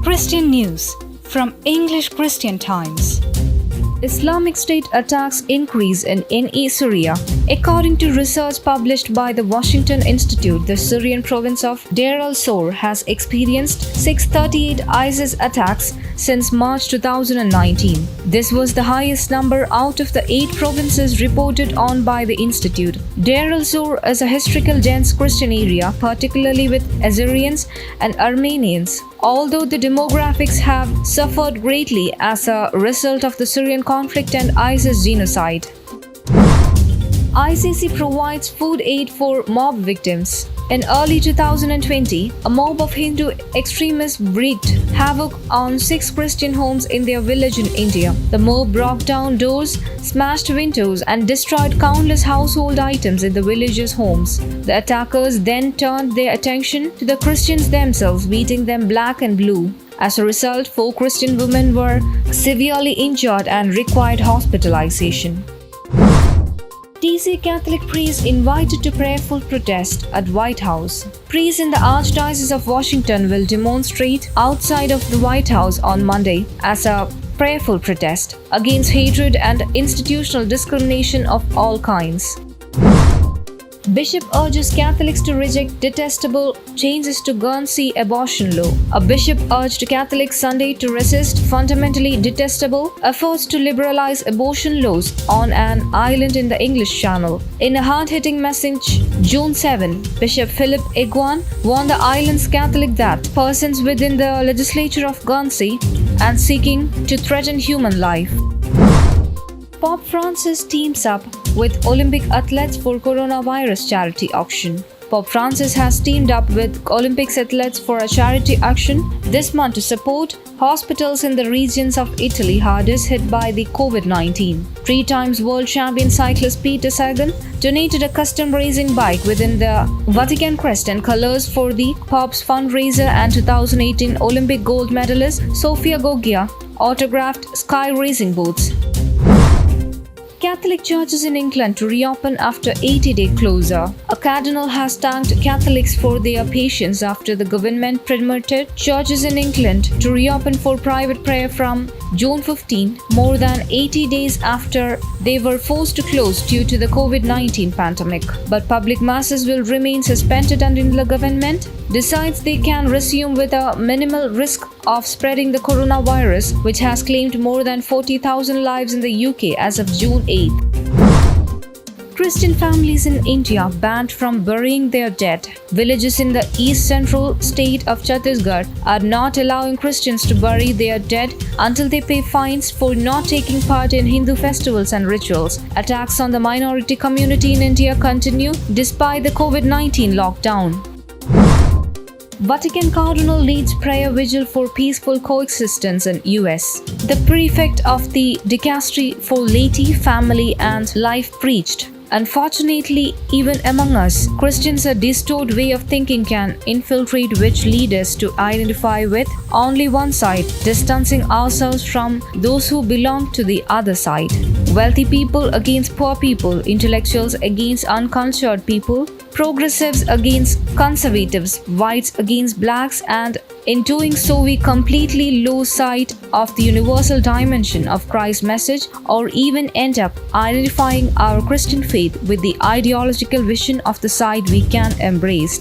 Christian news from English Christian Times. Islamic State attacks increase in Syria. According to research published by the Washington Institute, the Syrian province of Deir al-Zor has experienced 638 ISIS attacks since March 2019. This was the highest number out of the 8 provinces reported on by the institute. Deir al-Zor is a historical dense Christian area, particularly with Assyrians and Armenians. Although the demographics have suffered greatly as a result of the Syrian conflict and ISIS genocide. ICC provides food aid for mob victims. In early 2020, a mob of Hindu extremists wreaked havoc on 6 Christian homes in their village in India. The mob broke down doors, smashed windows, and destroyed countless household items in the villagers' homes. The attackers then turned their attention to the Christians themselves, beating them black and blue. As a result, 4 Christian women were severely injured and required hospitalization. DC Catholic priest invited to prayerful protest at White House. Priests in the Archdiocese of Washington will demonstrate outside of the White House on Monday as a prayerful protest against hatred and institutional discrimination of all kinds. Bishop urges Catholics to reject detestable changes to Guernsey abortion law. A bishop urged Catholics Sunday to resist fundamentally detestable efforts to liberalize abortion laws on an island in the English Channel. In a hard-hitting message, June 7, Bishop Philip Iguan warned the island's Catholic that persons within the legislature of Guernsey and seeking to threaten human life. Pope Francis teams up with Olympic athletes for coronavirus charity auction. Pope Francis has teamed up with Olympics athletes for a charity auction this month to support hospitals in the regions of Italy hardest hit by the COVID-19. 3 times world champion cyclist Peter Sagan donated a custom racing bike within the Vatican crest and colors for the Pope's fundraiser, and 2018 Olympic gold medalist Sofia Goggia autographed Sky Racing boots. Catholic churches in England to reopen after 80-day closure. A cardinal has thanked Catholics for their patience after the government permitted churches in England to reopen for private prayer from June 15, more than 80 days after they were forced to close due to the COVID-19 pandemic. But public masses will remain suspended until the government decides they can resume with a minimal risk of spreading the coronavirus, which has claimed more than 40,000 lives in the UK as of June 8. Christian families in India banned from burying their dead. Villages in the east-central state of Chhattisgarh are not allowing Christians to bury their dead until they pay fines for not taking part in Hindu festivals and rituals. Attacks on the minority community in India continue despite the COVID-19 lockdown. Vatican Cardinal leads prayer vigil for peaceful coexistence in US. The prefect of the Dicastery for Laity, Family and Life preached, "Unfortunately, even among us, Christians, a distorted way of thinking can infiltrate, which lead us to identify with only one side, distancing ourselves from those who belong to the other side. Wealthy people against poor people, intellectuals against uncultured people, progressives against conservatives, whites against blacks, and in doing so we completely lose sight of the universal dimension of Christ's message, or even end up identifying our Christian faith with the ideological vision of the side we can embrace."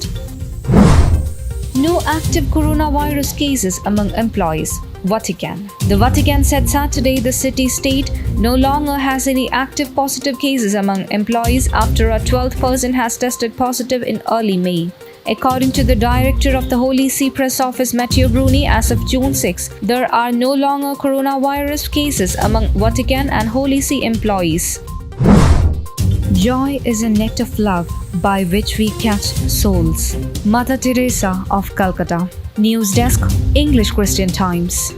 No active coronavirus cases among employees. Vatican. The Vatican said Saturday the city-state no longer has any active positive cases among employees after a 12th person has tested positive in early May. According to the director of the Holy See Press Office, Matteo Bruni, as of June 6, there are no longer coronavirus cases among Vatican and Holy See employees. Joy is a net of love by which we catch souls. Mother Teresa of Calcutta. News Desk, English Christian Times.